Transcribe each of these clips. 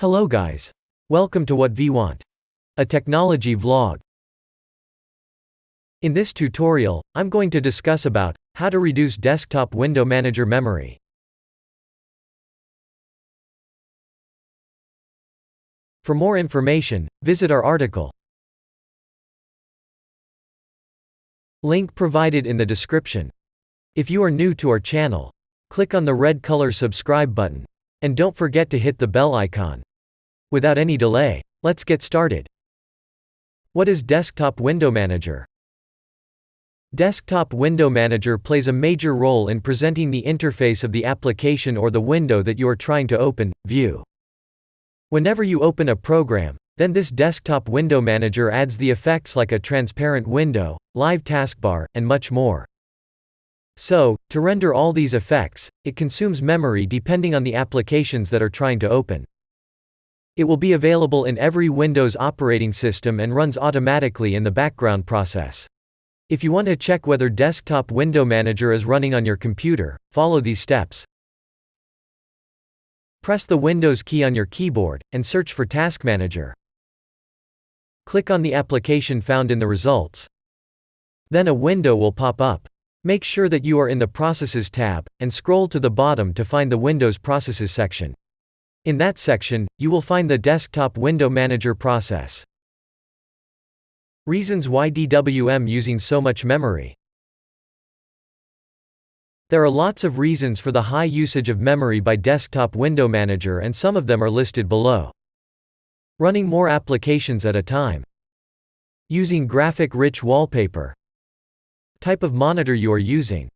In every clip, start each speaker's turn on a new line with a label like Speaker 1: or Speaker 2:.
Speaker 1: Hello guys. Welcome to WhatVwant, a technology vlog. In this tutorial, I'm going to discuss about how to reduce desktop window manager memory. For more information, visit our article. Link provided in the description. If you are new to our channel, click on the red color subscribe button, and don't forget to hit the bell icon. Without any delay, let's get started. What is Desktop Window Manager? Desktop Window Manager plays a major role in presenting the interface of the application or the window that you are trying to open, view. Whenever you open a program, then this Desktop Window Manager adds the effects like a transparent window, live taskbar, and much more. So, to render all these effects, it consumes memory depending on the applications that are trying to open. It will be available in every Windows operating system and runs automatically in the background process. If you want to check whether Desktop Window Manager is running on your computer, follow these steps. Press the Windows key on your keyboard, and search for Task Manager. Click on the application found in the results. Then a window will pop up. Make sure that you are in the Processes tab, and scroll to the bottom to find the Windows Processes section. In that section, you will find the Desktop Window Manager process. Reasons why DWM using so much memory. There are lots of reasons for the high usage of memory by Desktop Window Manager, and some of them are listed below. Running more applications at a time. Using graphic-rich wallpaper. Type of monitor you are using.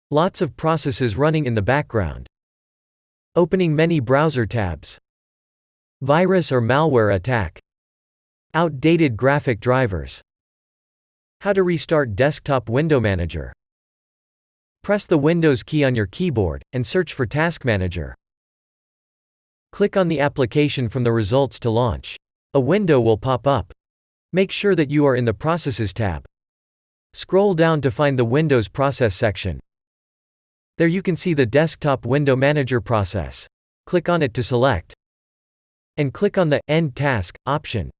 Speaker 1: Lots of processes running in the background. Opening many browser tabs. Virus or malware attack. Outdated graphic drivers. How to restart Desktop Window Manager. Press the Windows key on your keyboard, and search for Task Manager. Click on the application from the results to launch. A window will pop up. Make sure that you are in the Processes tab. Scroll down to find the Windows Process section. There you can see the Desktop Window Manager process. Click on it to select. And click on the End Task option.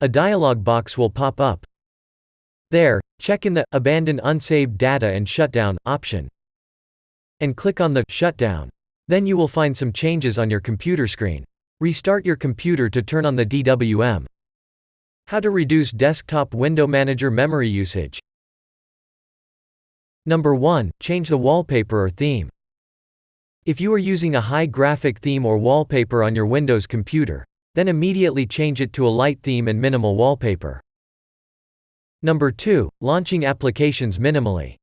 Speaker 1: A dialog box will pop up. There, check in the Abandon Unsaved Data and Shutdown option. And click on the Shutdown. Then you will find some changes on your computer screen. Restart your computer to turn on the DWM. How to reduce Desktop Window Manager memory usage. Number 1. Change the wallpaper or theme. If you are using a high graphic theme or wallpaper on your Windows computer, then immediately change it to a light theme and minimal wallpaper. Number 2. Launching applications minimally.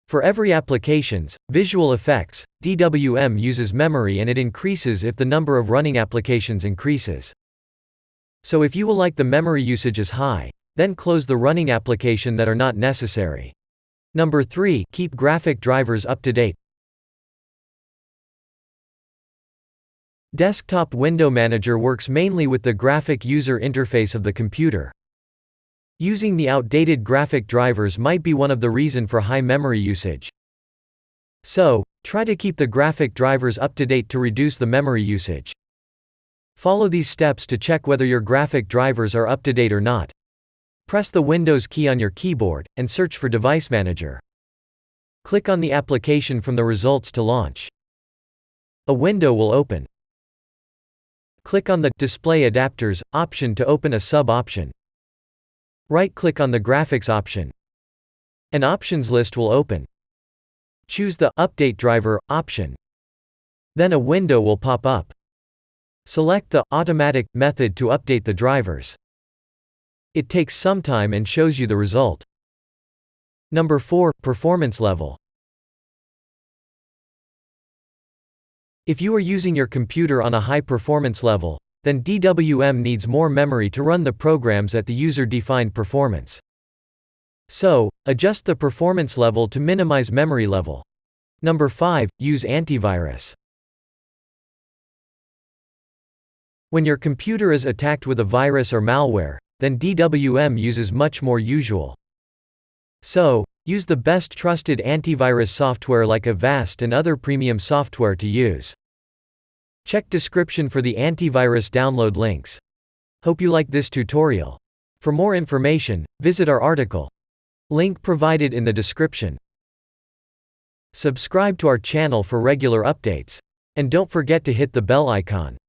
Speaker 1: For every applications, visual effects, DWM uses memory, and it increases if the number of running applications increases. So if you will like the memory usage is high, then close the running application that are not necessary. Number 3. Keep graphic drivers up to date. Desktop Window Manager works mainly with the graphic user interface of the computer. Using the outdated graphic drivers might be one of the reasons for high memory usage. So, try to keep the graphic drivers up to date to reduce the memory usage. Follow these steps to check whether your graphic drivers are up to date or not. Press the Windows key on your keyboard, and search for Device Manager. Click on the application from the results to launch. A window will open. Click on the Display Adapters option to open a sub-option. Right-click on the Graphics option. An options list will open. Choose the Update Driver option. Then a window will pop up. Select the Automatic method to update the drivers. It takes some time and shows you the result. Number 4. Performance level. If you are using your computer on a high performance level, then DWM needs more memory to run the programs at the user-defined performance. So, adjust the performance level to minimize memory level. Number 5. Use antivirus. When your computer is attacked with a virus or malware, then DWM uses much more usual. So, Use the best trusted antivirus software like WhatVwant and other premium software to use. Check description for the antivirus download links. Hope you like this tutorial. For more information, visit our article. Link provided in the description. Subscribe to our channel for regular updates. And don't forget to hit the bell icon.